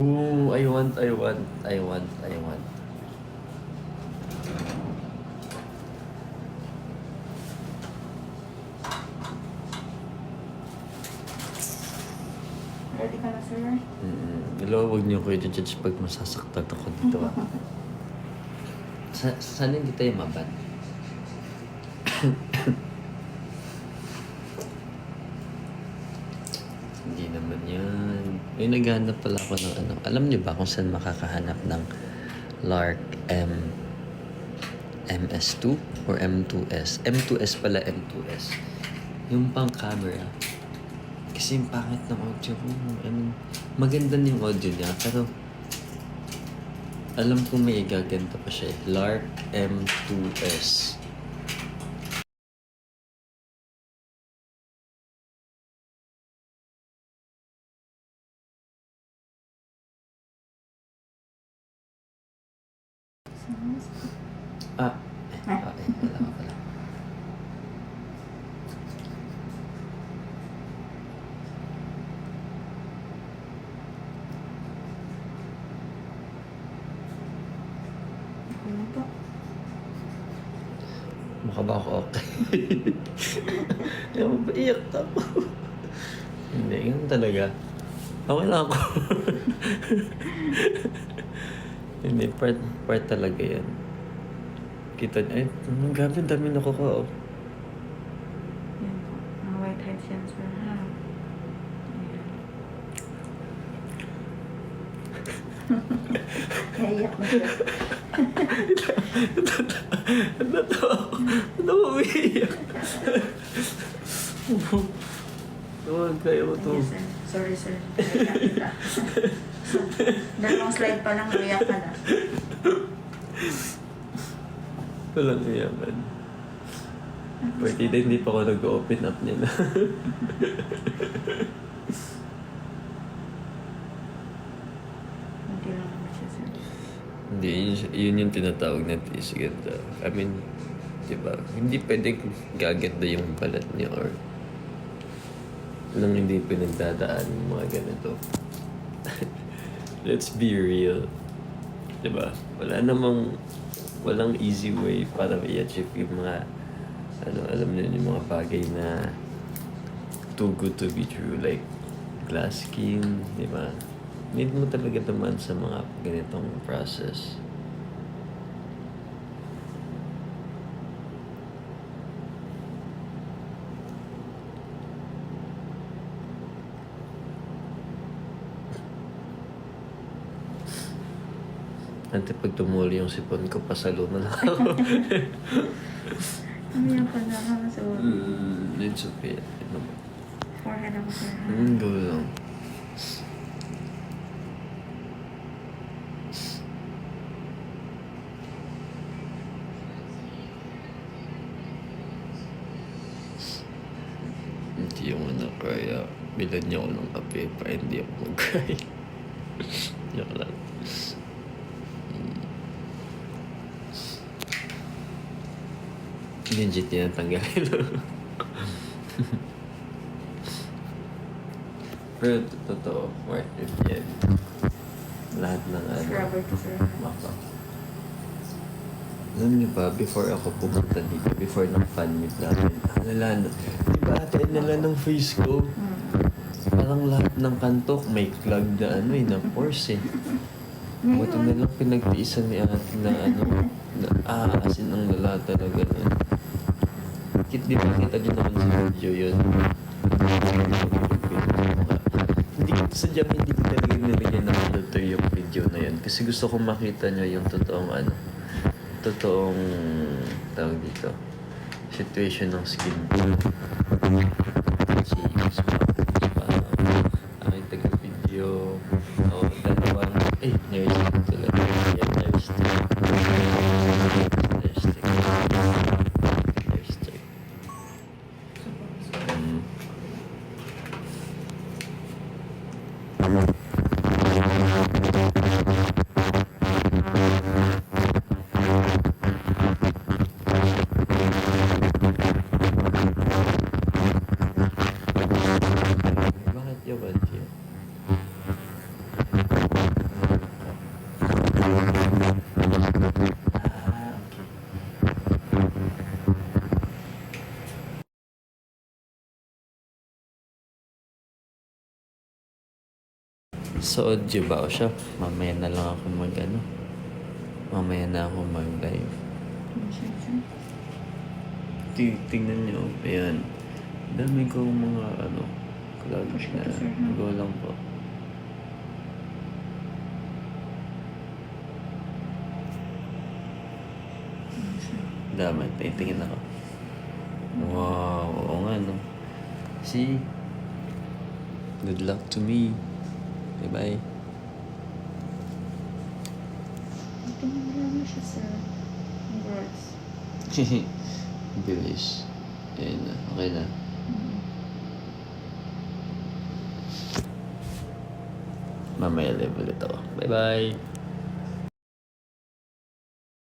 Ooh, I want. Ready ka na, sir? Hello, huwag niyo ko i-judge pag masasaktan ako dito ah. Sana hindi tayo maban. Hindi naman yan. May naghahanap pala ako ng ano. Alam niyo ba kung saan makakahanap ng Lark MS2 or M2S? M2S pala, M2S. Yung pang camera. Kasi yung pangit ng audio ko. Maganda na yung audio niya, pero alam kong may igaganda pa siya. Lark M2S. Okay. Wala ka pala. Ano po? Mukha ba ako okay? Ayaw ba iyak ako? Hindi, yun talaga. Okay lang ako. Hindi, part talaga yan. Kita niya, gabi, dami na ko oh. Yan po. Ang white head sensor, ha? Ayan. Naiyak na siya. Ano mo umiiyak? Tawag kayo to. Yes, sir. Sorry, sir. Naiyak kita. Dalawang slide pa lang, naiyak ka na. Walang iyakan. Pwede na hindi pa ako nag-open up niya na. Hindi lang naman siya, sir. Hindi, yun yung tinatawag na tiis ganda. I mean, diba, hindi pwedeng gaganda yung balat niya or nang hindi pinagdadaan yung mga ganito. Let's be real. Diba? Walang easy way para i-achieve yung mga alam niyo yung mga bagay na too good to be true, like glass skin, diba? Need mo talaga naman sa mga ganitong process. Ante, pag tumuli yung sipon ko, pasalo na lang ako. Ano yan pa na, ha? Sorry. It's okay. Ano ba? Forehead ako, sir, ha? Go lang. Hindi yung ano, kaya bilan niya ako ng kape pa hindi ako mag-cry. Joke lang. Legit yan, tanggalin lang. Pero totoo, worth it yan. Lahat ng Scrubber to, sir. mapa. Alam niyo ba, before ako pumunta dito, before ng fan meet natin, diba ate, ng face ko? Parang lahat ng kantok may clog na na pores eh. Buti na lang pinagtiisan ni ate na as in ang lala talaga na. Di ba kita din naman sa video yun? Hindi ko talaga nilagyan ng filter yung video na yun. Kasi gusto kong makita nyo yung totoong tawag dito, situation ng skin ko. Kasi gusto ko aking taga-video dalawang nursing talaga. Yan, nursing. Sa audio ba o siya? Mamaya na lang ako Mamaya na ako mag-live. Tingnan nyo. Ayan. Dami ko mga clouds na. Go lang po. Dami. Tingin ako. Wow. Oo nga, no? See? Good luck to me. Bye-bye. Ito na marami siya, sir. Congrats. Bilis. Ayan na. Okay na. Mamaya live ulit ako. Bye-bye.